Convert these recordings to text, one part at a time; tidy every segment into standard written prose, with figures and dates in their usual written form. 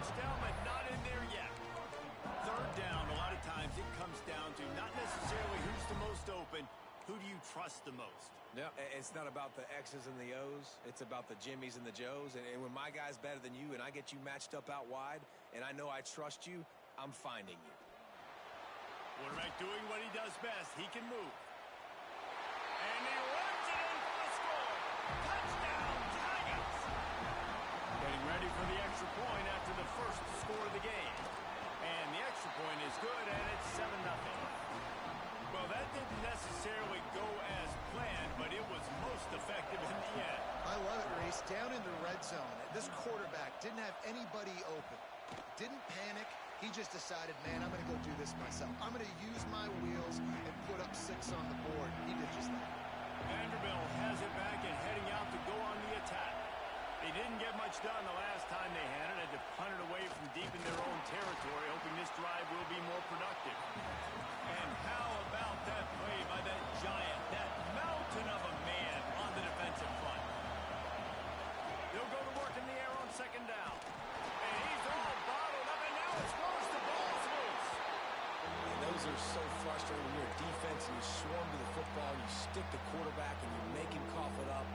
touchdown, but not in there yet. Third down, a lot of times it comes down to not necessarily who's the most open, who do you trust the most? No, it's not about the X's and the O's. It's about the Jimmies and the Joes. And when my guy's better than you and I get you matched up out wide and I know I trust you, I'm finding you. Quarterback doing what he does best. He can move. And he runs it in for the score. Touchdown, Tigers! Getting ready for the extra point after the first score of the game. And the extra point is good, and it's 7-0. Well, that didn't necessarily go as planned, but it was most effective in the end. I love it, Reese. Down in the red zone, this quarterback didn't have anybody open. Didn't panic. He just decided, man, I'm going to go do this myself. I'm going to use my wheels and put up 6 on the board. He did just that. Vanderbilt has it back and heading out to go on the attack. They didn't get much done the last time they had it. Had to punt it away from deep in their own territory, hoping this drive will be more productive. And how about that play by that giant, that mountain of a man on the defensive front? They'll go to work in the air on second down. And he's all bottled up, and now it's worse. The ball's loose. And those are so frustrating when you're a defense and you swarm to the football, you stick the quarterback and you make him cough it up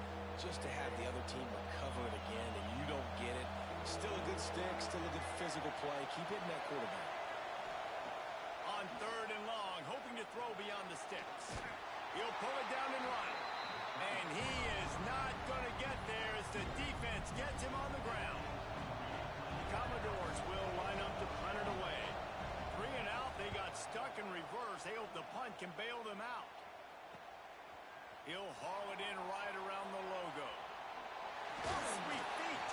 just to have the other team recover it again, and you don't get it. Still a good stick, still a good physical play. Keep hitting that quarterback. On third and long, hoping to throw beyond the sticks. He'll pull it down and run. And he is not going to get there as the defense gets him on the ground. Commodores will line up to punt it away. 3 and out, they got stuck in reverse. They hope the punt can bail them out. He'll haul it in right around the logo. Oh, sweet feet.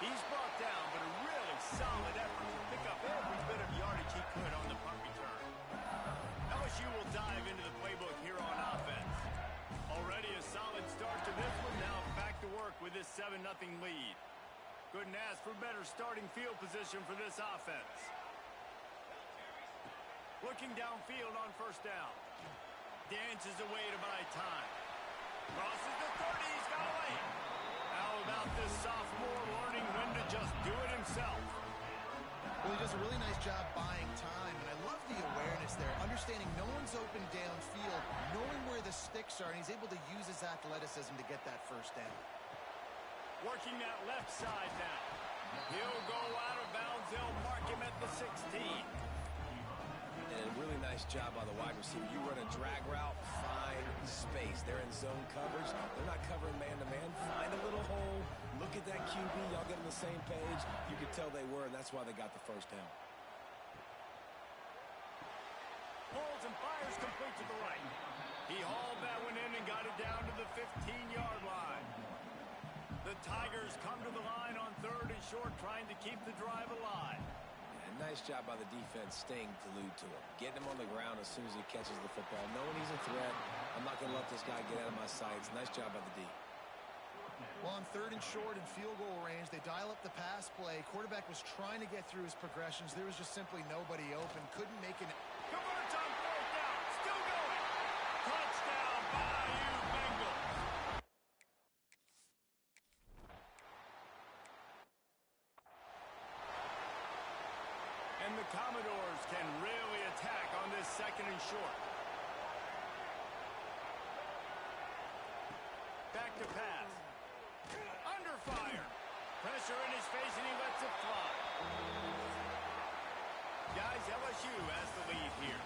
He's brought down, but a really solid effort to pick up every bit of yardage he could on the punt return. LSU will dive into the playbook here on offense. Already a solid start to this one. Now back to work with this 7-0 lead. Couldn't ask for better starting field position for this offense. Looking downfield on first down. Dances away to buy time. Crosses the 30. He's got away. How about this sophomore learning when to just do it himself? Well, he does a really nice job buying time, and I love the awareness there, understanding no one's open downfield, knowing where the sticks are, and he's able to use his athleticism to get that first down. Working that left side now. He'll go out of bounds. They'll mark him at the 16. And a really nice job by the wide receiver. You run a drag route, find space. They're in zone coverage. They're not covering man-to-man. Find a little hole. Look at that QB. Y'all get on the same page. You could tell they were, and that's why they got the first down. Pulls and fires complete to the right. He hauled that one in and got it down to the 15-yard line. The Tigers come to the line on third and short, trying to keep the drive alive. Nice job by the defense staying glued to him. Getting him on the ground as soon as he catches the football. Knowing he's a threat, I'm not going to let this guy get out of my sights. Nice job by the D. Well, on third and short and field goal range, they dial up the pass play. Quarterback was trying to get through his progressions. There was just simply nobody open. Couldn't make an... Converts on fourth down. Still going. Touchdown, Bayou Bengals. And the Commodores can really attack on this second and short. Back to pass. Under fire. Pressure in his face, and he lets it fly. Guys, LSU has the lead here.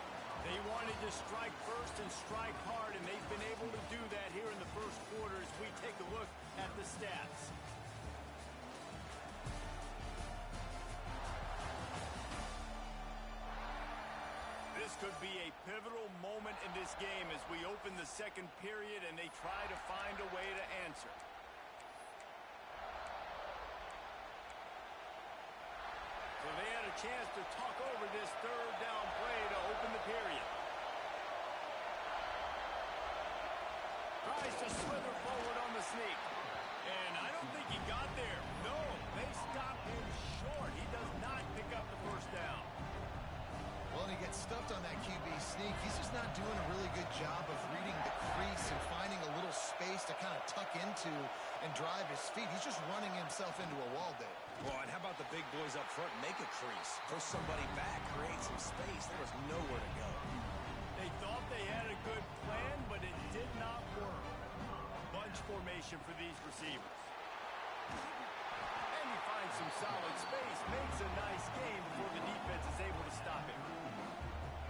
They wanted to strike first and strike hard, and they've been able to do that here in the first quarter as we take a look at the stats. This could be a pivotal moment in this game as we open the second period and they try to find a way to answer. So they had a chance to talk over this third down play to open the period. Tries to slither forward on the sneak. And I don't think he got there. No, they stopped him short. He does not pick up the first down. Well, and he gets stuffed on that QB sneak. He's just not doing a really good job of reading the crease and finding a little space to kind of tuck into and drive his feet. He's just running himself into a wall, Dave. Well, and how about the big boys up front? Make a crease. Push somebody back. Create some space. There was nowhere to go. They thought they had a good plan, but it did not work. Bunch formation for these receivers. And he finds some solid space. Makes a nice game before the defense is able to stop him.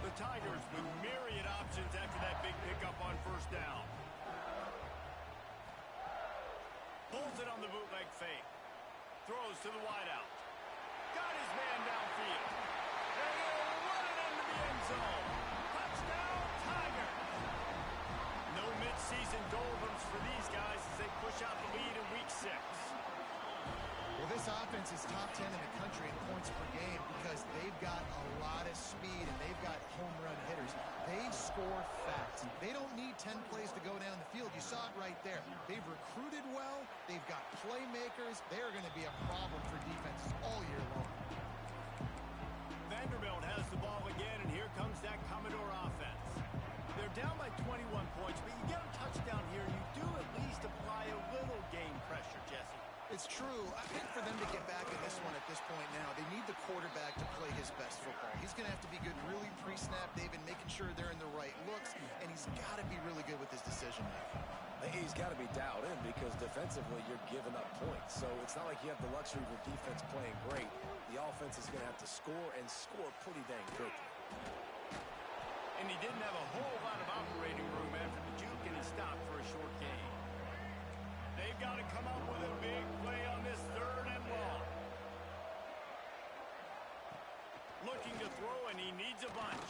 The Tigers with myriad options after that big pickup on first down. Pulls it on the bootleg fake. Throws to the wideout. Got his man downfield. And he'll run it into the end zone. Touchdown, Tigers. No mid-season doldrums for these guys as they push out the lead in Week 6. Well, this offense is top 10 in the country in points per game because they've got a lot of speed and they've got home run hitters. They score fast. They don't need 10 plays to go down the field. You saw it right there. They've recruited well. They've got playmakers. They're going to be a problem for defenses all year long. Vanderbilt has the ball again, and here comes that Commodore offense. They're down by 21 points, but you get a touchdown here, and you do at least apply a little game pressure, Jesse. It's true. I think for them to get back in this one at this point now, they need the quarterback to play his best football. He's going to have to be good really pre-snap, David, making sure they're in the right looks, and he's got to be really good with his decision-making. He's got to be dialed in because defensively you're giving up points. So it's not like you have the luxury of your defense playing great. The offense is going to have to score and score pretty dang quickly. And he didn't have a whole lot of operating room after the juke, and he stopped for a short gain. They've got to come up with a big play on this 3rd and long. Looking to throw, and he needs a bunch.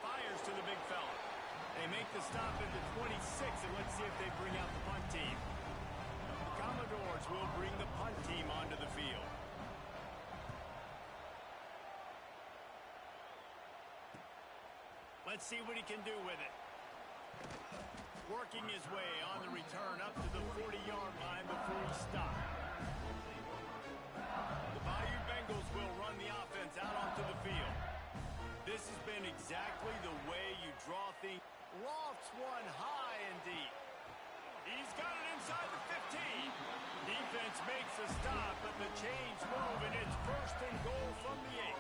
Fires to the big fella. They make the stop at the 26, and let's see if they bring out the punt team. The Commodores will bring the punt team onto the field. Let's see what he can do with it. Working his way on the return up to the 40-yard line before he stopped. The Bayou Bengals will run the offense out onto the field. This has been exactly the way you draw things. Lofts one high and deep. He's got it inside the 15. Defense makes a stop, but the chains move, and it's 1st and goal from the 8.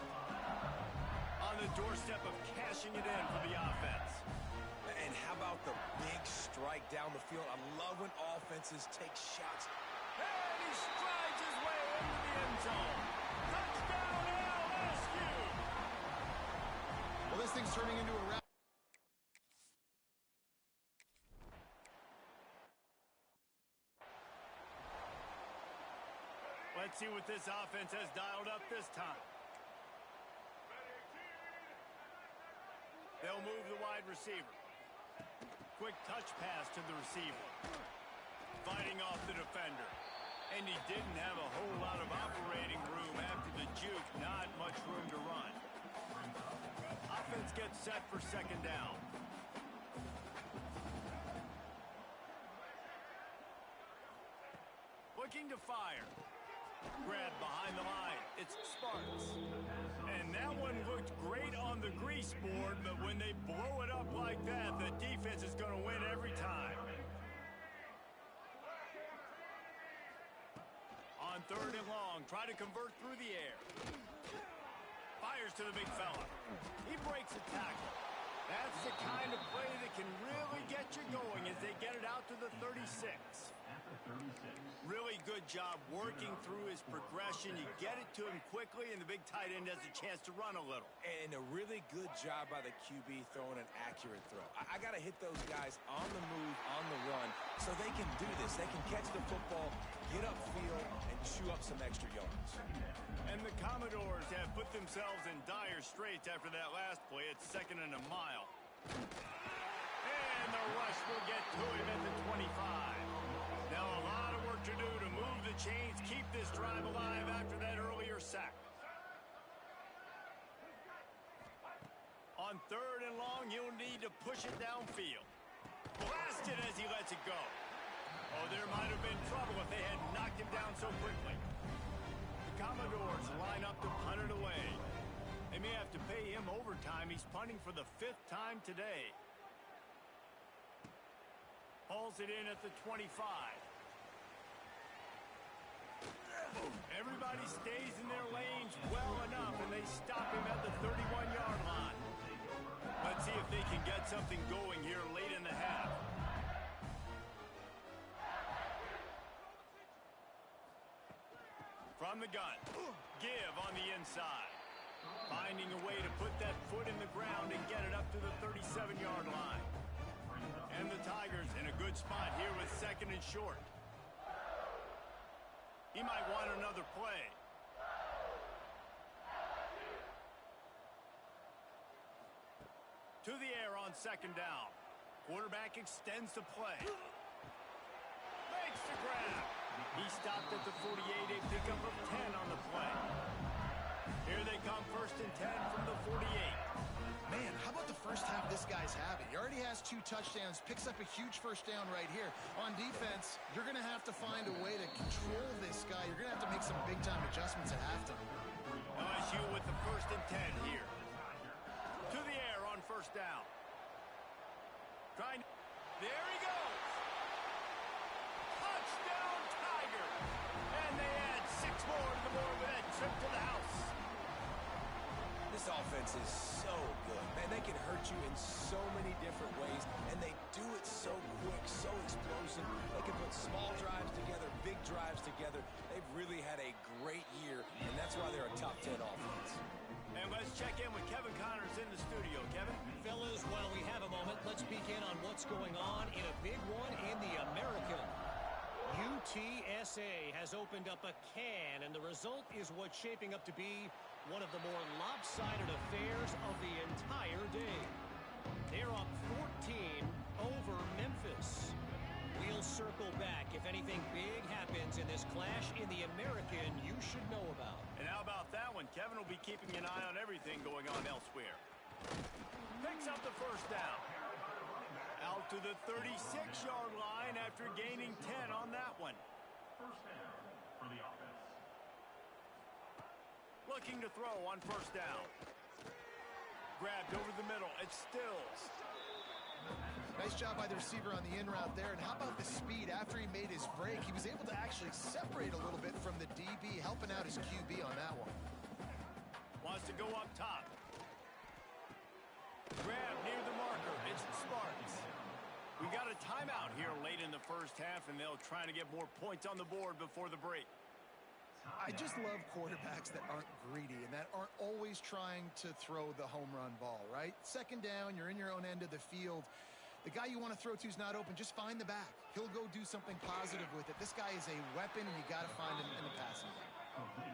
On the doorstep of cashing it in for the offense. And how about the big strike down the field? I love when offenses take shots. And he strides his way into the end zone. Touchdown, LSU! Well, this thing's turning into a wrap. Let's see what this offense has dialed up this time. They'll move the wide receiver. Quick touch pass to the receiver. Fighting off the defender. And he didn't have a whole lot of operating room after the juke. Not much room to run. Offense gets set for 2nd down. Looking to fire. Grab behind the line. It's Sparks. And that one looked great on the grease board, but when they blow it up like that, the defense is going to win every time. On 3rd and long, try to convert through the air. Fires to the big fella. He breaks a tackle. That's the kind of play that can really get you going as they get it out to the 36. Really good job working through his progression. You get it to him quickly, and the big tight end has a chance to run a little. And a really good job by the QB throwing an accurate throw. I got to hit those guys on the move, on the run, so they can do this. They can catch the football, get upfield, and chew up some extra yards. And the Commodores have put themselves in dire straits after that last play. It's 2nd and a mile. And the rush will get to him at the 25. Now a lot of work to do to move the chains, keep this drive alive after that earlier sack. On 3rd and long, he'll need to push it downfield. Blast it as he lets it go. Oh, there might have been trouble if they had knocked him down so quickly. The Commodores line up to punt it away. They may have to pay him overtime. He's punting for the 5th time today. Hauls it in at the 25. stays in their lanes well enough, and they stop him at the 31-yard line. Let's see if they can get something going here late in the half. From the gun, give on the inside. Finding a way to put that foot in the ground and get it up to the 37-yard line. And the Tigers in a good spot here with 2nd and short. He might want another play. To the air on 2nd down. Quarterback extends the play. Makes the grab. He stopped at the 48, a pickup of 10 on the play. Here they come, 1st and 10 from the 48. Man, how about the first half this guy's having? He already has 2 touchdowns, picks up a huge first down right here. On defense, you're going to have to find a way to control this guy. You're going to have to make some big-time adjustments at halftime. LSU with the 1st and 10 here. To the air on 1st down. There he goes. Touchdown, Tigers. And they add 6 more to the board with that trip to the house. This offense is so good. Man, they can hurt you in so many different ways, and they do it so quick, so explosive. They can put small drives together, big drives together. They've really had a great year, and that's why they're a top 10 offense. And let's check in with Kevin Connors in the studio. Kevin? Fellas, while we have a moment, let's peek in on what's going on in a big one in the American. UTSA has opened up a can, and the result is what's shaping up to be one of the more lopsided affairs of the entire day. They're up 14 over Memphis. We'll circle back if anything big happens in this clash in the American you should know about. And how about that one? Kevin will be keeping an eye on everything going on elsewhere. Picks up the 1st down. Out to the 36-yard line after gaining 10 on that one. First down for the offense. Looking to throw on 1st down. Grabbed over the middle. It's Stills. Nice job by the receiver on the in route there. And how about the speed after he made his break? He was able to actually separate a little bit from the DB, helping out his QB on that one. Wants to go up top. Grab near the marker. It's Sparks. We got a timeout here late in the 1st half, and they'll try to get more points on the board before the break. I just love quarterbacks that aren't greedy and that aren't always trying to throw the home run ball, right? 2nd down, you're in your own end of the field. The guy you want to throw to is not open. Just find the back. He'll go do something positive with it. This guy is a weapon, and you got to find him in the passing game.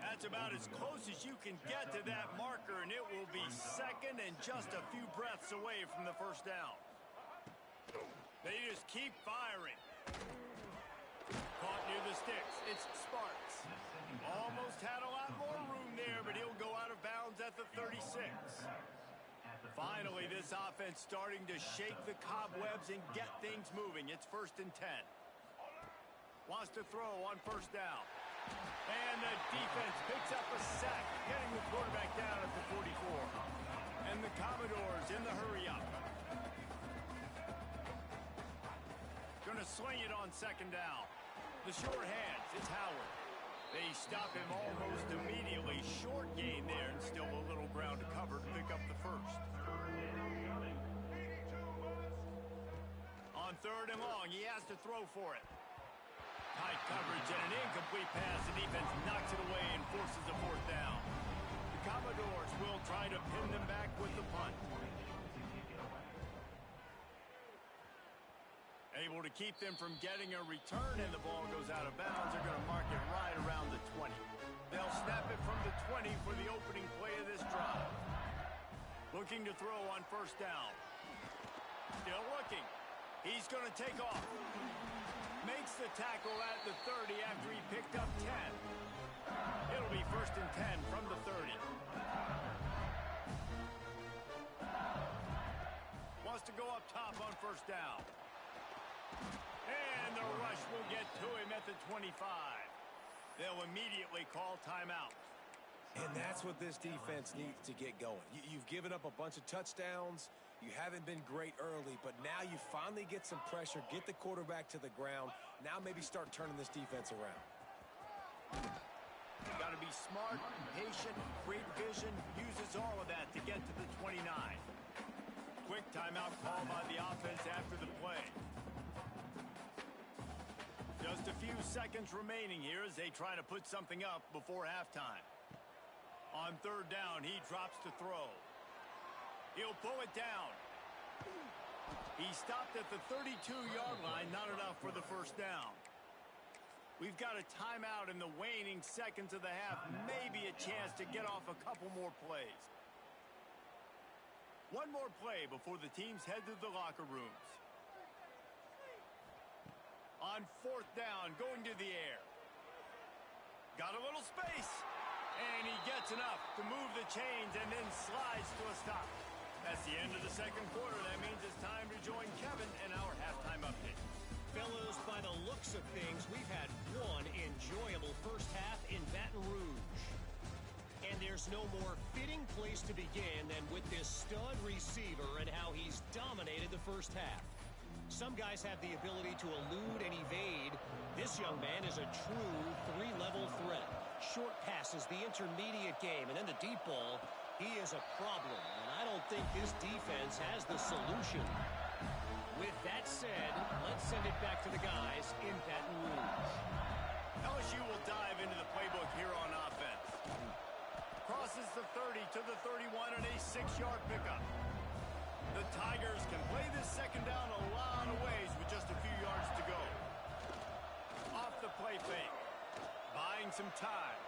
That's about as close as you can get to that marker, and it will be 2nd and just a few breaths away from the 1st down. They just keep firing. Caught near the sticks. It's Sparks. Almost had a lot more room there, but he'll go out of bounds at the 36. Finally, this offense starting to shake the cobwebs and get things moving. It's 1st and 10. Wants to throw on 1st down. And the defense picks up a sack, getting the quarterback down at the 44. And the Commodores in the hurry-up. Going to swing it on 2nd down. The short hands, it's Howard. They stop him almost immediately. Short gain there, and still a little ground to cover to pick up the 1st. On 3rd and long, he has to throw for it. Tight coverage and an incomplete pass. The defense knocks it away and forces a 4th down. The Commodores will try to pin them back with the punt. Able to keep them from getting a return, and the ball goes out of bounds. They're going to mark it right around the 20. They'll snap it from the 20 for the opening play of this drive. Looking to throw on 1st down. Still looking. He's going to take off. Makes the tackle at the 30 after he picked up 10. It'll be 1st and 10 from the 30. Wants to go up top on 1st down. And the rush will get to him at the 25. They'll immediately call timeout. And that's what this defense needs to get going. You've given up a bunch of touchdowns. You haven't been great early, but now you finally get some pressure, get the quarterback to the ground. Now maybe start turning this defense around. Got to be smart, patient, great vision, uses all of that to get to the 29. Quick timeout call by the offense after the play. Just a few seconds remaining here as they try to put something up before halftime. On third down, he drops to throw. He'll pull it down. He stopped at the 32-yard line, not enough for the first down. We've got a timeout in the waning seconds of the half, maybe a chance to get off a couple more plays. One more play before the teams head to the locker rooms. On fourth down, going to the air. Got a little space. And he gets enough to move the chains and then slides to a stop. That's the end of the second quarter. That means it's time to join Kevin in our halftime update. Fellas, by the looks of things, we've had one enjoyable first half in Baton Rouge. And there's no more fitting place to begin than with this stud receiver and how he's dominated the first half. Some guys have the ability to elude and evade. This young man is a true three-level threat. Short passes, the intermediate game, and then the deep ball. He is a problem, and I don't think this defense has the solution. With that said, let's send it back to the guys in Baton Rouge. LSU will dive into the playbook here on offense. Crosses the 30 to the 31 and a 6-yard pickup. The Tigers can play this second down a lot of ways with just a few yards to go. Off the play fake. Buying some time.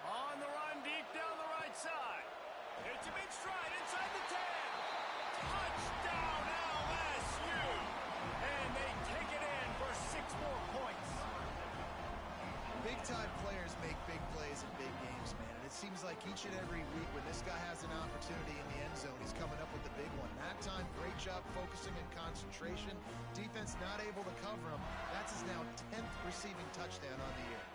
On the run deep down the right side. It's a big stride inside the 10. Touchdown LSU. And they take it in for 6 more points. Big-time players make big plays in big games, man. And it seems like each and every week when this guy has an opportunity in the end zone, he's coming up with the big one. That time, great job focusing and concentration. Defense not able to cover him. That's his now 10th receiving touchdown on the year.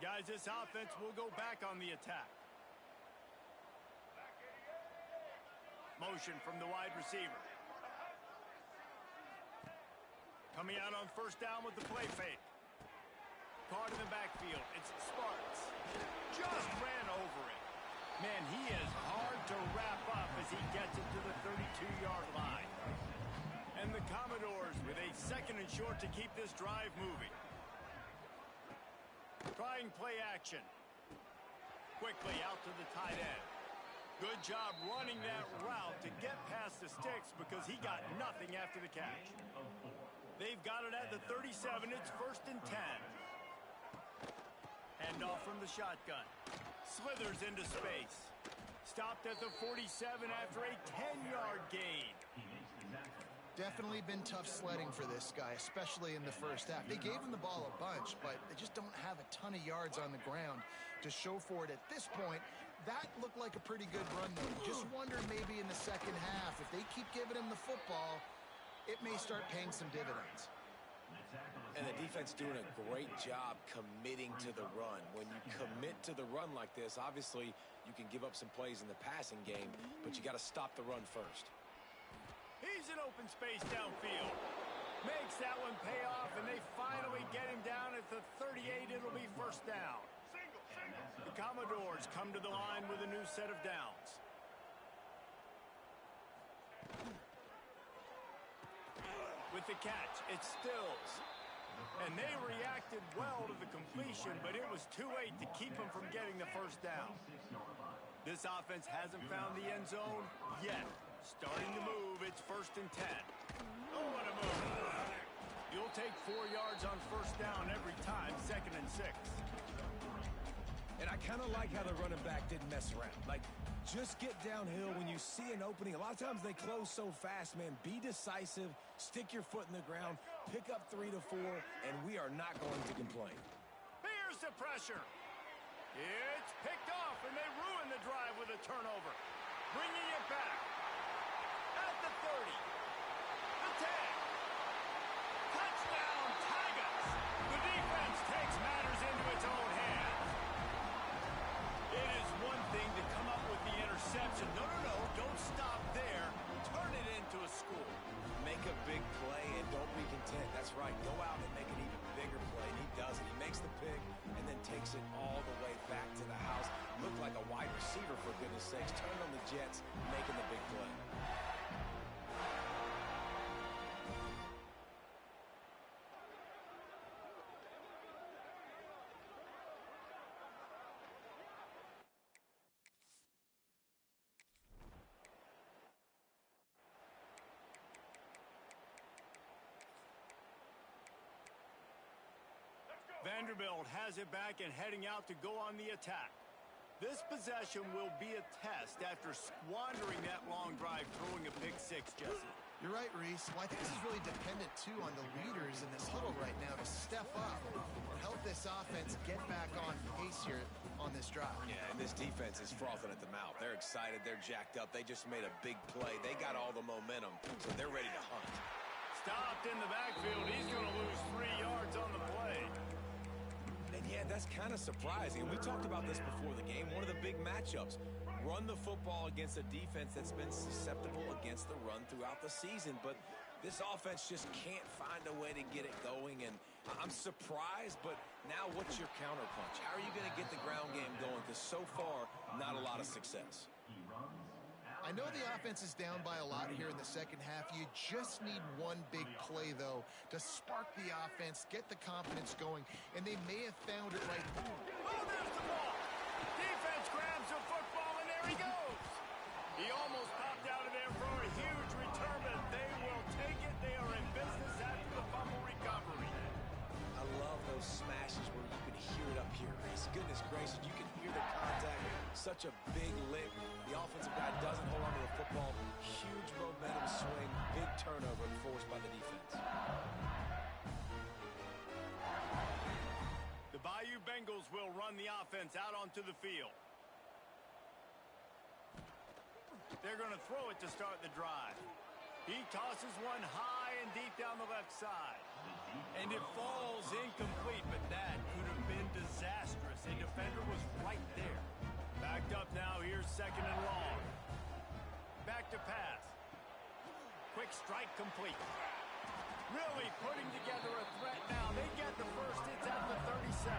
Guys, this offense will go back on the attack. Motion from the wide receiver. Coming out on first down with the play fake. Caught in the backfield. It's Sparks. Just ran over it. Man, he is hard to wrap up as he gets it to the 32-yard line. And the Commodores with a second and short to keep this drive moving. Trying play action. Quickly out to the tight end. Good job running that route to get past the sticks because he got nothing after the catch. They've got it at the 37. It's first and 10. Handoff from the shotgun. Slithers into space. Stopped at the 47 after a 10-yard gain. Definitely been tough sledding for this guy, especially in the first half. They gave him the ball a bunch, but they just don't have a ton of yards on the ground to show for it at this point. That looked like a pretty good run, though. Just wonder maybe in the second half, if they keep giving him the football, it may start paying some dividends. And the defense doing a great job committing to the run. When you commit to the run like this, obviously you can give up some plays in the passing game, but you got to stop the run first. He's in open space downfield. Makes that one pay off, and they finally get him down at the 38. It'll be first down. The Commodores come to the line with a new set of downs. With the catch, it's Stills. And they reacted well to the completion, but it was too late to keep him from getting the first down. This offense hasn't found the end zone yet. Starting to move, it's first and 10. Oh, what a move. You'll take 4 yards on first down every time, second and 6. And I kind of like how the running back didn't mess around. Like, just get downhill when you see an opening. A lot of times they close so fast, man. Be decisive, stick your foot in the ground, pick up 3 to 4, and we are not going to complain. Here's the pressure. It's picked off, and they ruin the drive with a turnover. Bringing it back. At the 30. The 10. Touchdown, Tigers. The defense takes matters into its own hands. It is one thing to come up with the interception. No, don't stop there. Turn it into a score. Make a big takes it all the way back to the house. Looked like a wide receiver, for goodness sakes. Turned on the Jets, making the big play. Vanderbilt has it back and heading out to go on the attack. This possession will be a test after squandering that long drive throwing a pick six, Jesse. You're right, Reese. Well, I think this is really dependent, too, on the leaders in this huddle right now to step up and help this offense get back on pace here on this drive. Yeah, and this defense is frothing at the mouth. They're excited. They're jacked up. They just made a big play. They got all the momentum, so they're ready to hunt. Stopped in the backfield. He's going to lose 3 yards on the play. And yeah, that's kind of surprising. We talked about this before the game. One of the big matchups. Run the football against a defense that's been susceptible against the run throughout the season. But this offense just can't find a way to get it going. And I'm surprised, but now what's your counterpunch? How are you going to get the ground game going? Because so far, not a lot of success. I know the offense is down by a lot here in the second half. You just need one big play, though, to spark the offense, get the confidence going, and they may have found it right. Oh, there's the ball. Defense grabs the football, and there he goes. He almost popped out of there for a huge return, but they will take it. They are in business after the fumble recovery. I love those smashes where you can hear it up here. Goodness gracious, you can hear the contact. Such a big lick. The offensive guy doesn't hold on to the football. Huge momentum swing. Big turnover forced by the defense. The Bayou Bengals will run the offense out onto the field. They're going to throw it to start the drive. He tosses one high and deep down the left side. And it falls incomplete, but that could have been disastrous. A defender was right there. Backed up now, here's second and long. Back to pass. Quick strike complete. Really putting together a threat now. They get the first. It's at the 37.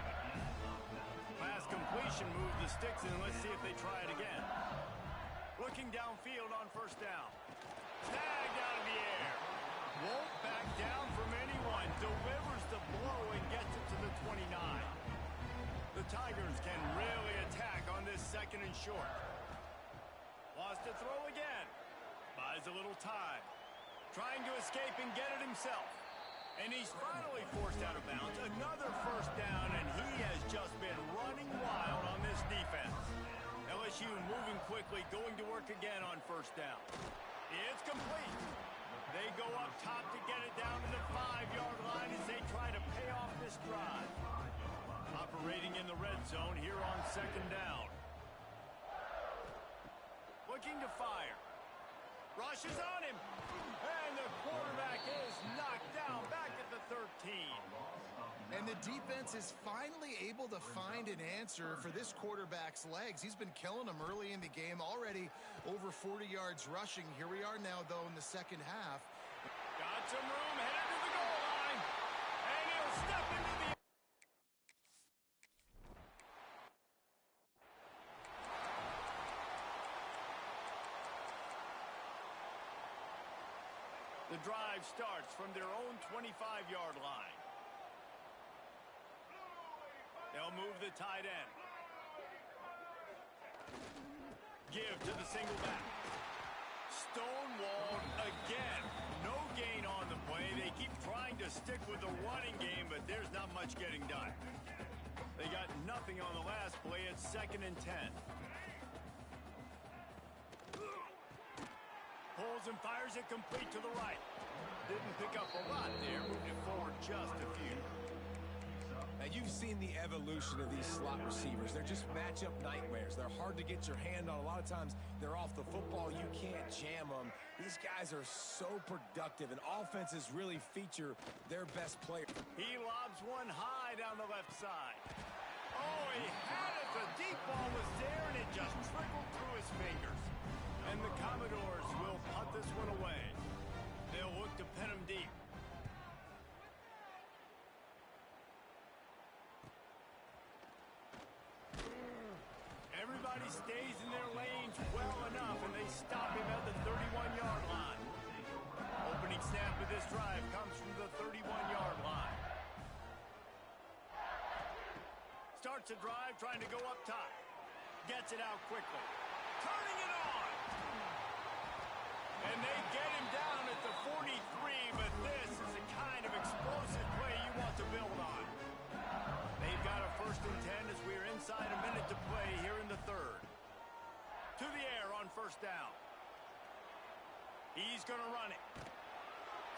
Pass completion moves the sticks in. Let's see if they try it again. Looking downfield on first down. Snagged out of the air. Won't back down from anyone. Delivers the blow and gets it to the 29. The Tigers can really attack on this second and short. Wants to throw again. Buys a little time. Trying to escape and get it himself. And he's finally forced out of bounds. Another first down, and he has just been running wild on this defense. LSU moving quickly, going to work again on first down. It's complete. They go up top to get it down to the 5-yard line as they try to pay off this drive. Operating in the red zone here on second down. Looking to fire. Rush is on him. And the quarterback is knocked down back at the 13. And the defense is finally able to find an answer for this quarterback's legs. He's been killing them early in the game, already over 40 yards rushing. Here we are now, though, in the second half. Got some room, headed to the goal line. And he'll step into the... The drive starts from their own 25-yard line. They'll move the tight end. Give to the single back. Stonewalled again. No gain on the play. They keep trying to stick with the running game, but there's not much getting done. They got nothing on the last play. It's second and 10. Pulls and fires it complete to the right. Didn't pick up a lot there. Moved it forward just a few. Now, you've seen the evolution of these slot receivers. They're just matchup nightmares. They're hard to get your hand on. A lot of times, they're off the football. You can't jam them. These guys are so productive, and offenses really feature their best player. He lobs one high down the left side. Oh, he had it. The deep ball was there, and it just trickled through his fingers. And the Commodores will punt this one away. They'll look to pin him deep. stays in their lanes well enough, and they stop him at the 31-yard line. Opening snap of this drive comes from the 31-yard line. Starts a drive trying to go up top. Gets it out quickly. Turning it on. And they get him down at the 43, but this is the kind of explosive play you want to build on. They've got a 1st and 10 as we are inside a minute to play here in the 3rd. To the air on 1st down. He's going to run it.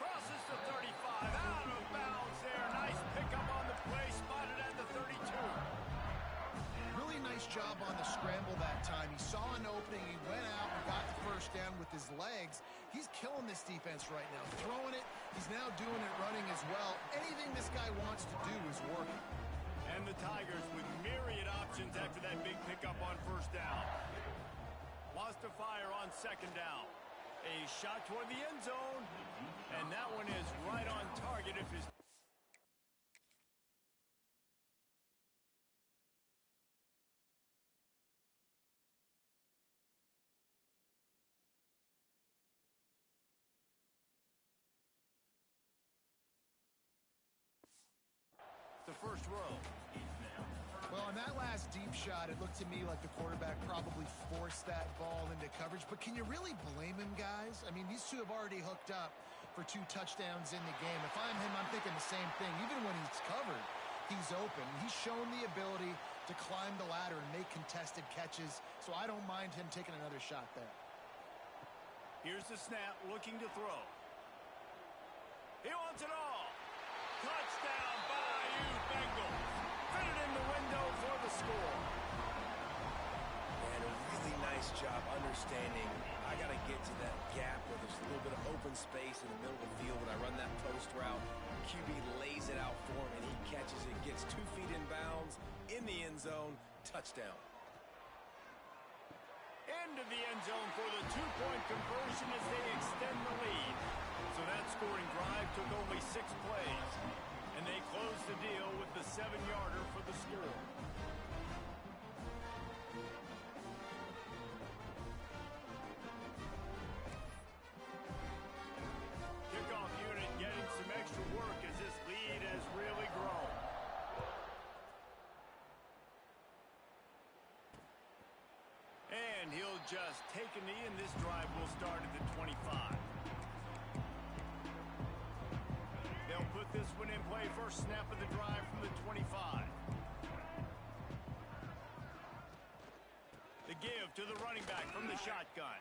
Crosses the 35, out of bounds there. Nice pickup on the play, spotted at the 32. Really nice job on the scramble that time. He saw an opening, he went out and got the 1st down with his legs. He's killing this defense right now. Throwing it, he's now doing it running as well. Anything this guy wants to do is working. And the Tigers with myriad options after that big pickup on 1st down. Wants to fire on 2nd down. A shot toward the end zone, and that one is right on target if his... The first row. Well, on that last deep shot, it looked to me like the quarterback probably forced that ball into coverage. But can you really blame him, guys? I mean, these two have already hooked up for 2 touchdowns in the game. If I'm him, I'm thinking the same thing. Even when he's covered, he's open. He's shown the ability to climb the ladder and make contested catches, so I don't mind him taking another shot there. Here's the snap, looking to throw. He wants it all. Touchdown, Bayou Bengals. Fit it in the window for the score. And a really nice job understanding I got to get to that gap where there's a little bit of open space in the middle of the field. When I run that post route, QB lays it out for him, and he catches it, gets 2 feet in bounds, in the end zone, touchdown. Into the end zone for the 2-point conversion as they extend the lead. So that scoring drive took only 6 plays. And they close the deal with the 7-yarder for the score. Kickoff unit getting some extra work as this lead has really grown. And he'll just take a knee, and this drive will start at the 25. They'll put this one in play. First snap of the drive from the 25. The give to the running back from the shotgun.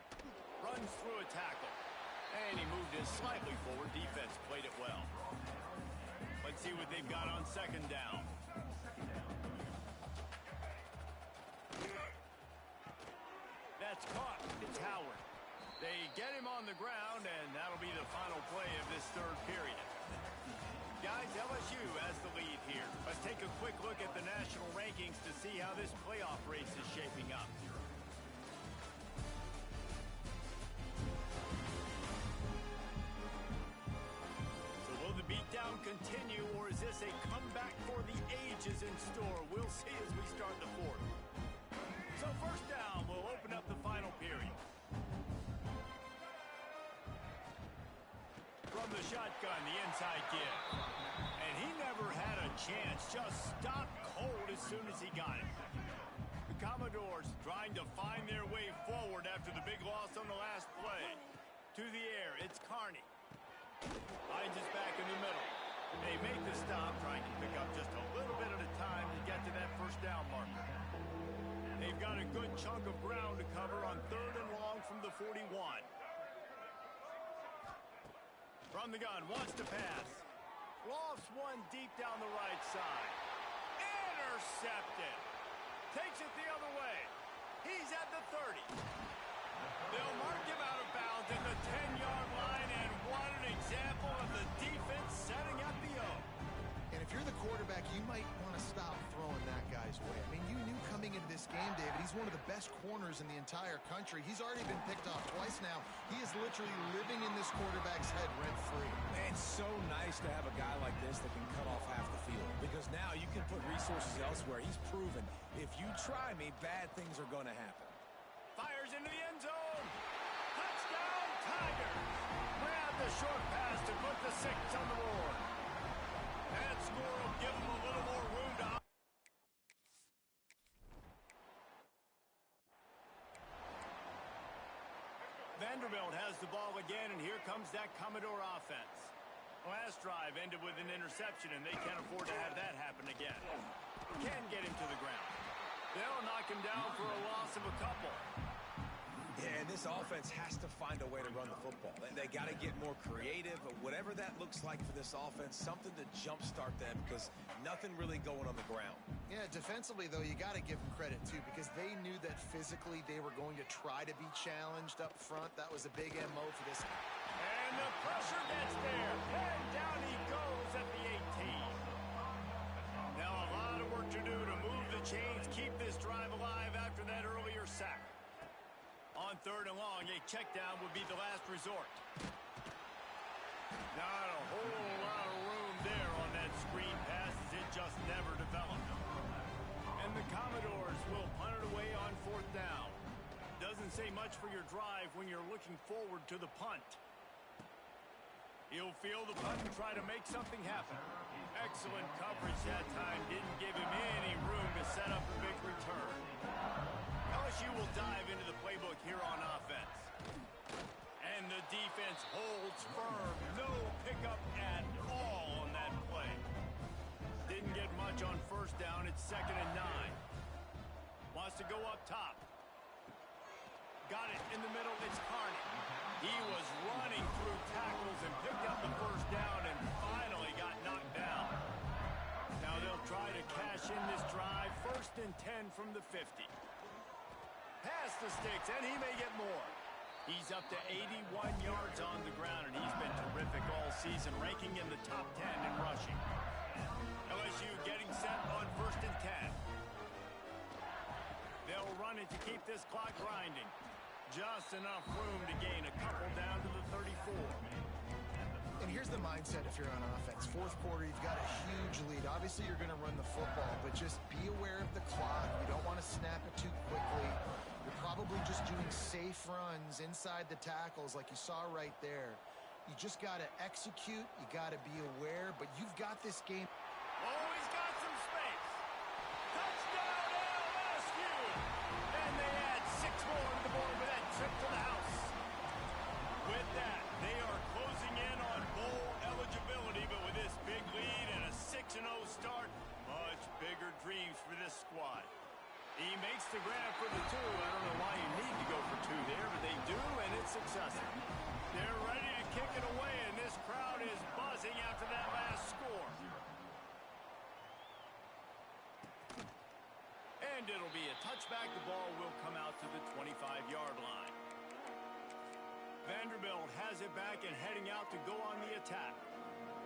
Runs through a tackle. And he moved it slightly forward. Defense played it well. Let's see what they've got on 2nd down. That's caught. It's Howard. They get him on the ground, and that'll be the final play of this 3rd period. Guys, LSU has the lead here. Let's take a quick look at the national rankings to see how this playoff race is shaping up. So will the beatdown continue, or is this a comeback for the ages in store? We'll see as we start the 4th. So 1st down will open up the final period. From the shotgun, the inside give. And he never had a chance. Just stopped cold as soon as he got it. The Commodores trying to find their way forward after the big loss on the last play. To the air, it's Carney. Finds his back in the middle. They make the stop, trying to pick up just a little bit at a time to get to that 1st down marker. They've got a good chunk of ground to cover on 3rd and long from the 41. From the gun, wants to pass. Lofts one deep down the right side. Intercepted. Takes it the other way. He's at the 30. They'll mark him out of bounds at the 10-yard line, and what an example of the defense setting up the O. And if you're the quarterback, you might want to stop throwing that guy's way. I mean, you knew coming into this game, David, he's one of the best corners in the entire country. He's already been picked off twice now. He is literally living in this quarterback's head rent-free. Man, it's so nice to have a guy like this that can cut off half the field, because now you can put resources elsewhere. He's proven if you try me, bad things are going to happen. Fires into the end zone. Touchdown, Tigers. Grab the short pass to put the 6 on the board. That score will give them a little more room to... Vanderbilt has the ball again, and here comes that Commodore offense. Last drive ended with an interception, and they can't afford to have that happen again. Can get him to the ground. They'll knock him down for a loss of a couple. Yeah, and this offense has to find a way to run the football. They got to get more creative, but whatever that looks like for this offense, something to jumpstart them, because nothing really going on the ground. Yeah, defensively, though, you got to give them credit, too, because they knew that physically they were going to try to be challenged up front. That was a big MO for this. And the pressure gets there. And down he goes at the 18. Now a lot of work to do to move the chains, keep this drive alive after that earlier sack. On 3rd and long, a check down would be the last resort. Not a whole lot of room there on that screen pass, as it just never developed. And the Commodores will punt it away on 4th down. Doesn't say much for your drive when you're looking forward to the punt. He'll field the punt and try to make something happen. Excellent coverage that time. Didn't give him any room to set up a big return. LSU will dive into the playbook here on offense. And the defense holds firm. No pickup at all on that play. Didn't get much on 1st down. It's 2nd and 9. Wants to go up top. Got it in the middle. It's Carney. He was running through tackles and picked up the 1st down and finally got knocked down. Now they'll try to cash in this drive. 1st and 10 from the 50. Past the sticks, and he may get more. He's up to 81 yards on the ground, and he's been terrific all season, ranking in the top 10 in rushing. LSU getting set on 1st and 10. They'll run it to keep this clock grinding. Just enough room to gain a couple down to the 34. And here's the mindset if you're on offense. 4th quarter, you've got a huge lead. Obviously, you're going to run the football, but just be aware of the clock. You don't want to snap it too quickly. You're probably just doing safe runs inside the tackles like you saw right there. You just got to execute. You got to be aware, but you've got this game. Oh, he's got some space. Touchdown, LSU! And they add 6 more to the board with that trip to the house. With that, they are closing in on bowl eligibility, but with this big lead and a 6-0 start, much bigger dreams for this squad. He makes the grab for the 2. I don't know why you need to go for 2 there, but they do, and it's successful. They're ready to kick it away, and this crowd is buzzing after that last score. And it'll be a touchback. The ball will come out to the 25-yard line. Vanderbilt has it back and heading out to go on the attack.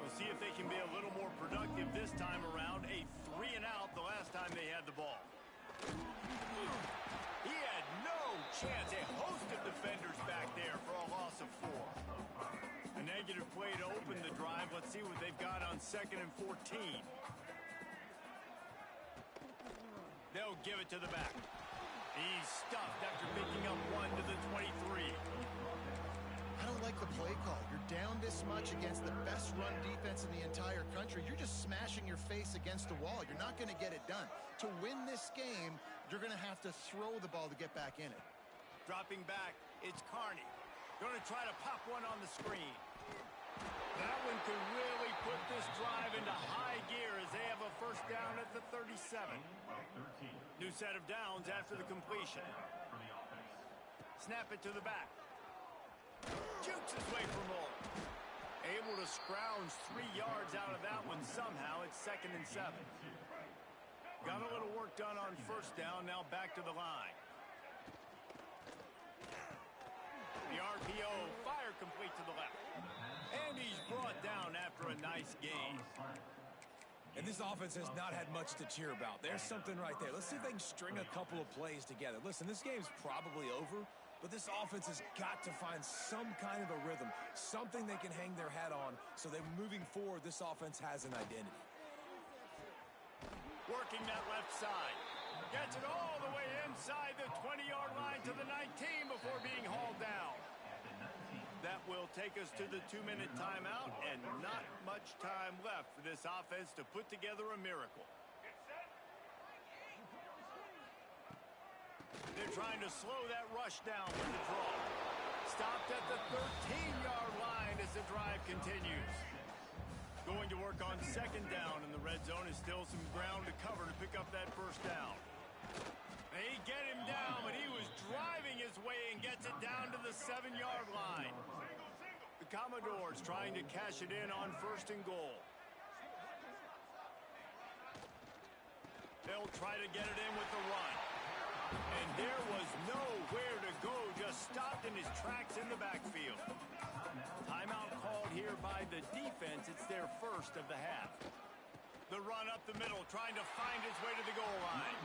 We'll see if they can be a little more productive this time around. A 3-and-out the last time they had the ball. He had no chance. A host of defenders back there for a loss of 4. A negative play to open the drive. Let's see what they've got on 2nd and 14. They'll give it to the back. He's stuffed after picking up 1 to the 23. I don't like the play call. You're down this much against the best run defense in the entire country. You're just smashing your face against the wall. You're not going to get it done. To win this game, you're going to have to throw the ball to get back in it. Dropping back, it's Carney. Going to try to pop one on the screen. That one could really put this drive into high gear as they have a 1st down at the 37. New set of downs after the completion. Snap it to the back. Jukes his way from Roll. Able to scrounge 3 yards out of that one somehow. It's 2nd and 7. Got a little work done on 1st down. Now back to the line. The RPO, fire complete to the left. And he's brought down after a nice gain. And this offense has not had much to cheer about. There's something right there. Let's see if they can string a couple of plays together. Listen, this game's probably over, but this offense has got to find some kind of a rhythm, something they can hang their hat on so that moving forward, this offense has an identity. Working that left side. Gets it all the way inside the 20-yard line to the 19 before being hauled down. That will take us to the 2-minute timeout, and not much time left for this offense to put together a miracle. They're trying to slow that rush down with the draw. Stopped at the 13-yard line as the drive continues. Going to work on second down in the red zone is still some ground to cover to pick up that first down. They get him down, but he was driving his way and gets it down to the 7-yard line. The Commodores trying to cash it in on 1st and goal. They'll try to get it in with the run. And there was nowhere to go, just stopped in his tracks in the backfield. Timeout called here by the defense. It's their first of the half. The run up the middle, trying to find his way to the goal line.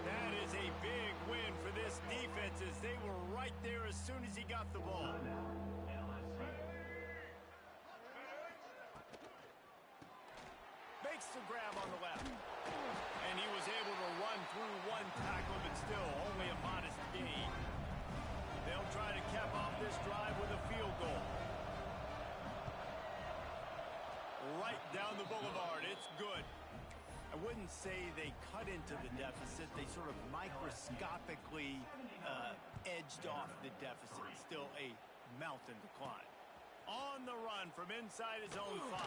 That is a big win for this defense as they were right there as soon as he got the ball. Makes the grab on the left. And he was able to run through one tackle, but still only a modest gain. They'll try to cap off this drive with a field goal. Right down the boulevard. It's good. I wouldn't say they cut into the deficit. They sort of microscopically edged off the deficit. Still a mountain to climb. On the run from inside his own 5.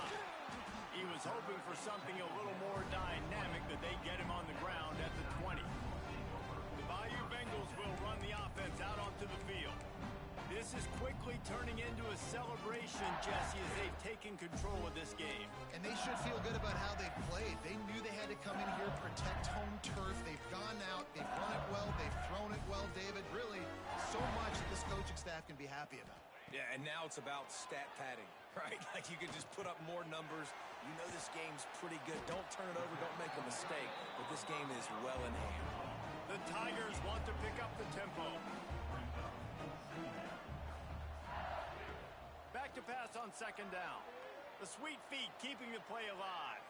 He was hoping for something a little more dynamic, but they get him on the ground at the 20. The Bayou Bengals will run the offense out onto the field. This is quickly turning into a celebration, Jesse, as they've taken control of this game. And they should feel good about how they've played. They knew they had to come in here, protect home turf. They've gone out, they've run it well, they've thrown it well, David. Really, so much that this coaching staff can be happy about. Yeah, and now it's about stat padding, right? Like you can just put up more numbers. You know this game's pretty good. Don't turn it over, don't make a mistake. But this game is well in hand. The Tigers want to pick up the tempo. Back to pass on second down. The sweet feet keeping the play alive.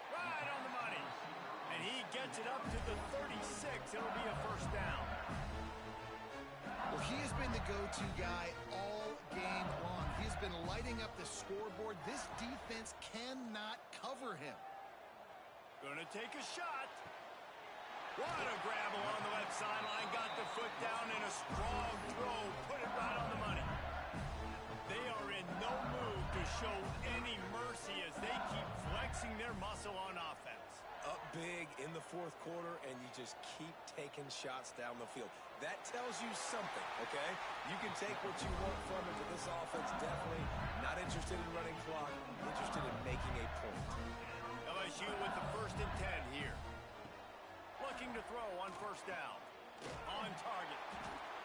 Right on the money. And he gets it up to the 36. It'll be a first down. Well, he has been the go-to guy all game long. He has been lighting up the scoreboard. This defense cannot cover him. Gonna take a shot. What a grab along the left sideline. Got the foot down in a strong throw. Put it right on the money. They are in no mood to show any mercy as they keep flexing their muscle on offense. Up big in the fourth quarter, and you just keep taking shots down the field. That tells you something, okay? You can take what you want from it, but this offense definitely not interested in running clock, interested in making a point. LSU with the 1st and 10 here. Looking to throw on first down. On target.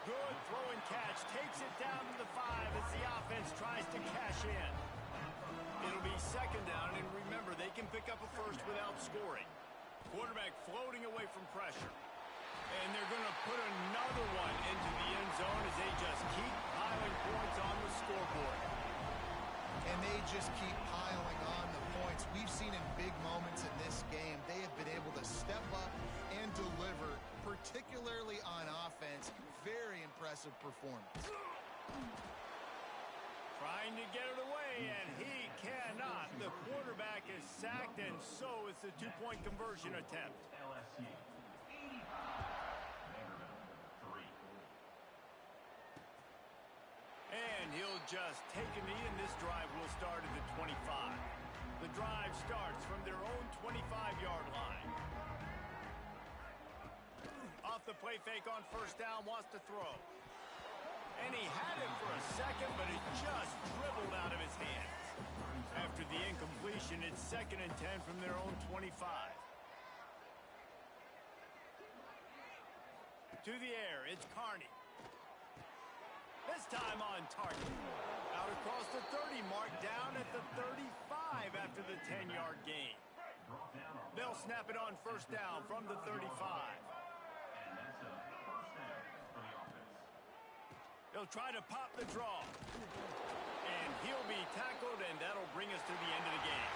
Good throw and catch. Takes it down to the 5 as the offense tries to cash in. It'll be second down, and remember, they can pick up a first without scoring. Quarterback floating away from pressure. And they're going to put another one into the end zone as they just keep piling points on the scoreboard. And they just keep piling on the points. We've seen in big moments in this game, they have been able to step up and deliver, particularly on offense. Very impressive performance. Trying to get it away, and he cannot. The quarterback is sacked, and so is the two-point conversion attempt. LSU, 85. Vanderbilt, 3. And he'll just take a knee, and this drive will start at the 25. The drive starts from their own 25-yard line. Off the play fake on first down, wants to throw. And he had it for a second, but it just dribbled out of his hands. After the incompletion, it's 2nd and 10 from their own 25. To the air, it's Carney. This time on target. Out across the 30 mark down at the 35 after the 10-yard gain. They'll snap it on first down from the 35. And that's a first down for the offense. He'll try to pop the draw. And he'll be tackled, and that'll bring us to the end of the game.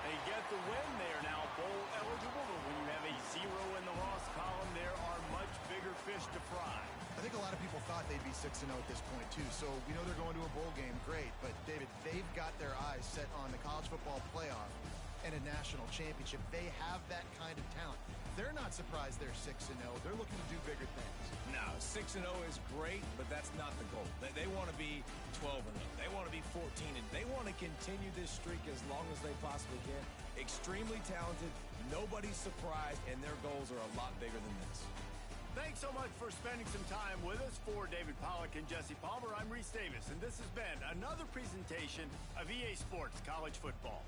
They get the win. They are now bowl eligible, but when you have a 0 in the loss column, there are much bigger fish to fry. I think a lot of people thought they'd be 6-0 at this point, too. So we know they're going to a bowl game. Great. But, David, they've got their eyes set on the college football playoff and a national championship. They have that kind of talent. They're not surprised they're 6-0. They're looking to do bigger things. No, 6-0 is great, but that's not the goal. They want to be 12-0. They want to be 14, and they want to continue this streak as long as they possibly can. Extremely talented. Nobody's surprised, and their goals are a lot bigger than this. Thanks so much for spending some time with us. For David Pollack and Jesse Palmer, I'm Reese Davis, and this has been another presentation of EA Sports College Football.